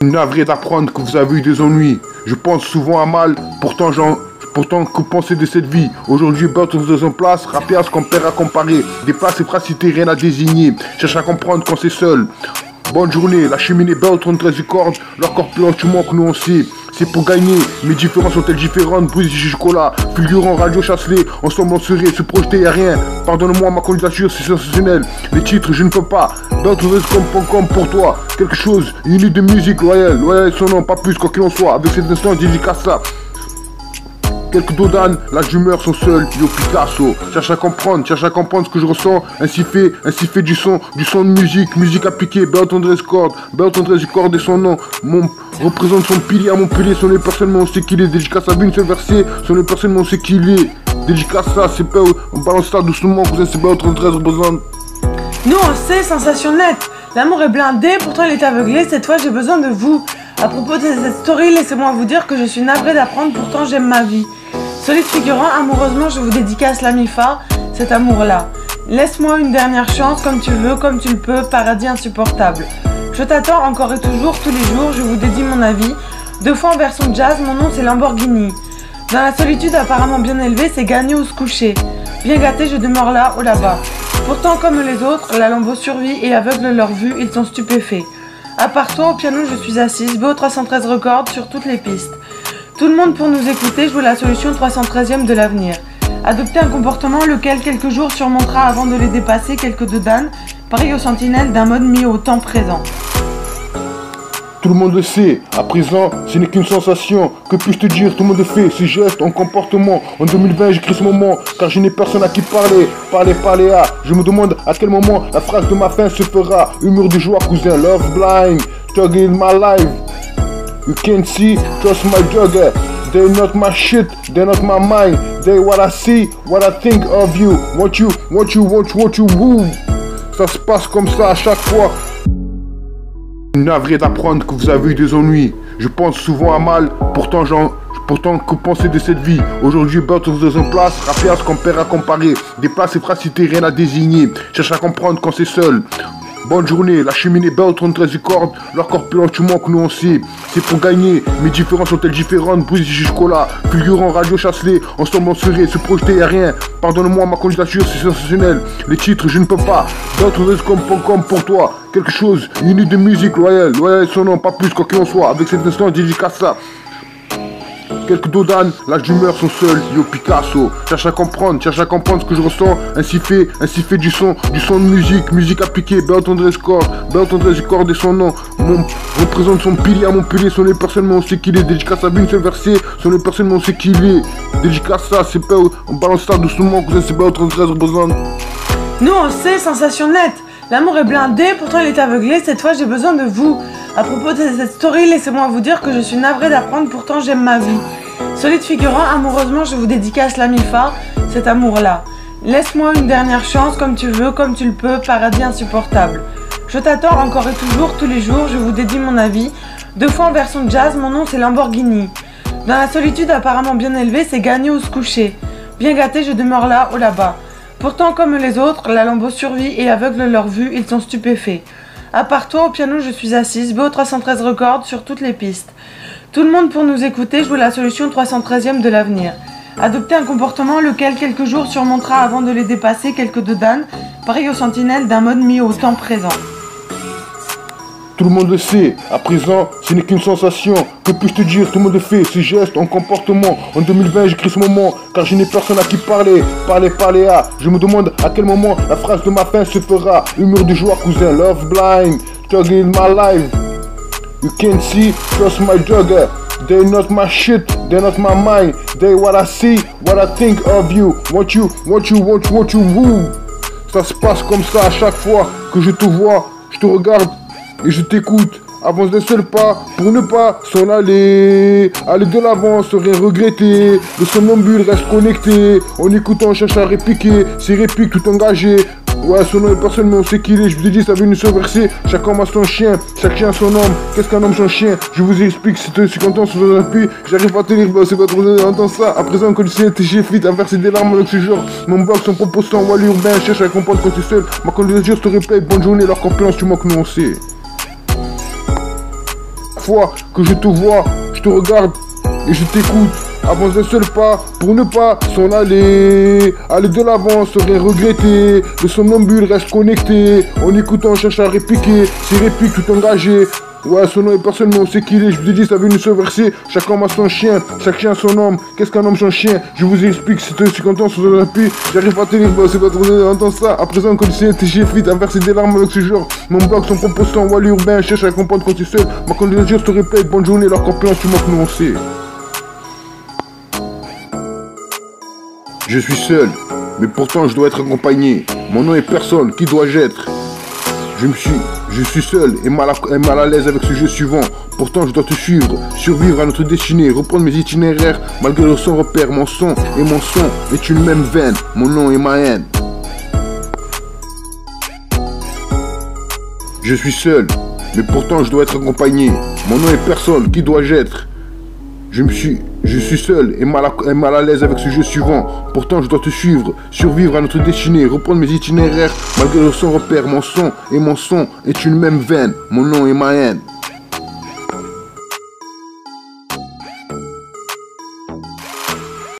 Navré d'apprendre que vous avez eu des ennuis. Je pense souvent à mal, pourtant que penser de cette vie. Aujourd'hui, Belt dans une place, rappé à ce qu'on perd à comparer. Des places et phrases citées, rien à désigner. Cherche à comprendre quand c'est seul. Bonne journée, la cheminée Belt en 13 cordes. Leur corpulence, tu manques, nous on sait. C'est pour gagner, mes différences sont-elles différentes? Brise du chocolat, fulgurant, radio chacelé. Ensemble on serait, se projeter, y'a rien. Pardonne-moi, ma candidature c'est sensationnel. Les titres, je ne peux pas. Belt comme pour toi. Quelque chose, une unité de musique loyale. Loyale son nom, pas plus quoi qu'il en soit. Avec cet instant dédicace ça. Quelques dodans, l'âge d'humeur sont seuls, yo Picasso. Cherche à comprendre ce que je ressens. Ainsi fait du son de musique appliquée. Belt Andrés Cord et son nom. Représente son pilier à Montpellier. Son est personnellement, on sait qu'il est. Dédicace à une seule versée. Son est personnellement, on sait qu'il est. Dédicace ça, c'est pas. On balance ça doucement, cousin, c'est Belt Andrés représente. Nous on sait, sensation nette. L'amour est blindé, pourtant il est aveuglé. Cette fois j'ai besoin de vous. À propos de cette story, laissez-moi vous dire que je suis navrée d'apprendre, pourtant j'aime ma vie. Solide figurant, amoureusement, je vous dédicace la MIFA, cet amour-là. Laisse-moi une dernière chance, comme tu veux, comme tu le peux, paradis insupportable. Je t'attends encore et toujours, tous les jours, je vous dédie mon avis. 2 fois en version jazz, mon nom c'est Lamborghini. Dans la solitude apparemment bien élevée, c'est gagner ou se coucher. Bien gâté, je demeure là ou là-bas. Pourtant, comme les autres, la Lambo survit et aveugle leur vue, ils sont stupéfaits. À part toi, au piano, je suis assise, BO 313 records sur toutes les pistes. Tout le monde pour nous écouter, je veux la solution 313e de l'avenir. Adopter un comportement lequel quelques jours surmontera avant de les dépasser quelques dodanes, pareil aux sentinelles d'un mode mis au temps présent. Tout le monde le sait, à présent, ce n'est qu'une sensation. Que puis-je te dire, tout le monde le fait, ses gestes, en comportement. En 2020, j'écris ce moment, car je n'ai personne à qui parler. Parler à, je me demande à quel moment la phrase de ma fin se fera. Humeur de joie, cousin, love blind, struggle in my life. You can't see, trust my jugger. They're not my shit, they're not my mind. They what I see, what I think of you. Want you, woo. Ça se passe comme ça à chaque fois. Navré d'apprendre que vous avez eu des ennuis. Je pense souvent à mal, pourtant que penser de cette vie. Aujourd'hui, Belt dans une place, rappé à ce qu'on perd à comparer. Des places et phrases citées, rien à désigner. Cherche à comprendre quand c'est seul. Bonne journée, la cheminée Belt en 13 cordes. Leur corpulence, tu manques, nous on sait. C'est pour gagner, mes différences sont-elles différentes? Brise du chocolat, fulgurant, radio chacelé. Ensemble on serait, se projeter, y'a rien. Pardonne-moi, ma candidature c'est sensationnel. Les titres, je ne peux pas. Belt comme pour toi. Quelque chose, une unité de musique loyale. Loyale son nom, pas plus quoi qu'il en soit. Avec cet instant dédicace ça. Quelques dodans, l'âge d'humeur sont seuls, yo Picasso. Cherche à comprendre ce que je ressens. Ainsi fait du son de musique appliquée. Belt Andrés Cord et son nom. Représente son pilier à Montpellier. Son est personnellement, on sait qu'il est. Dédicace à une seule versée. Son est personnellement, on sait qu'il est. Dédicace ça, c'est pas. On balance ça doucement, cousin, c'est Belt Andrés représente. Nous on sait, sensation nette. L'amour est blindé, pourtant il est aveuglé, cette fois j'ai besoin de vous. À propos de cette story, laissez-moi vous dire que je suis navrée d'apprendre, pourtant j'aime ma vie. Solide figurant, amoureusement, je vous dédicace la MIFA, cet amour-là. Laisse-moi une dernière chance, comme tu veux, comme tu le peux, paradis insupportable. Je t'attends encore et toujours, tous les jours, je vous dédie mon avis. 2 fois en version jazz, mon nom c'est Lamborghini. Dans la solitude apparemment bien élevée, c'est gagner ou se coucher. Bien gâté, je demeure là ou là-bas. Pourtant, comme les autres, la Lambo survit et aveugle leur vue, ils sont stupéfaits. À part toi, au piano, je suis assise, BO 313 records sur toutes les pistes. Tout le monde pour nous écouter, je veux la solution 313e de l'avenir. Adopter un comportement lequel quelques jours surmontera avant de les dépasser quelques dodanes, pareil aux sentinelles d'un mode mis au temps présent. Tout le monde le sait, à présent, ce n'est qu'une sensation. Que puis-je te dire, tout le monde le fait, ses gestes, en comportement. En 2020, j'écris ce moment, car je n'ai personne à qui parler. Parler à, je me demande à quel moment la phrase de ma fin se fera. Humeur de joie, cousin, love blind, struggle in my life. You can't see, trust my jugger. They're not my shit, they're not my mind. They what I see, what I think of you. Want you, woo. Ça se passe comme ça à chaque fois que je te vois, je te regarde et je t'écoute. Avance d'un seul pas pour ne pas s'en aller. Aller de l'avant sans rien regretter. Le somnambule reste connecté. En écoutant, on cherche à répliquer. Ses répliques tout engagées. Ouais, son nom est personnellement, on sait qu'il est. Je vous ai dit, ça vient nous verser. Chaque homme a son chien, chaque chien a son homme. Qu'est-ce qu'un homme sans chien? Je vous explique, c'est content sur un appui. J'arrive pas à te lire, c'est pas trop d'entendre ça. À présent, quand tu sais, j'ai fit à verser des larmes avec ce genre. Mon blog, son propos, son wall urbain. Cherche à comprendre quand tu es seul. Ma candidature, je te replay. Bonne journée, leur compétence, tu manques, nous on sait. fois que je te vois, je te regarde et je t'écoute. Avance d'un seul pas pour ne pas s'en aller. Aller de l'avant serait regretter. Le somnambule reste connecté. En écoutant, cherche à répliquer. Ses répliques tout engagées. Ouais, son nom est personne, mais on sait qui il est. Je vous ai dit, ça vient de se verser. Chaque homme a son chien, chaque chien a son homme. Qu'est-ce qu'un homme sans chien? Je vous explique, c'est 50 ans sous un appui. J'arrive à tenir, c'est pas trop d'entendre ça. À présent, quand c'est TG Frit a versé des larmes avec ce genre. Mon blog, son proposant, Wally urbain, cherche à comprendre quand tu es seul. Ma candidature, je te répète, bonne journée, leur compétence, tu manques nuancé. Je suis seul, mais pourtant je dois être accompagné. Mon nom est personne, qui dois-je être? Je suis seul et mal à l'aise avec ce jeu suivant. Pourtant je dois te suivre, survivre à notre destinée, reprendre mes itinéraires malgré le sans repère. Mon son et mon son est une même veine, mon nom est ma haine. Je suis seul, mais pourtant je dois être accompagné. Mon nom est personne, qui dois-je être? Je suis seul et mal à l'aise avec ce jeu suivant. Pourtant je dois te suivre, survivre à notre destinée, reprendre mes itinéraires malgré le sans repère. Mon son et mon son est une même veine, mon nom est ma haine.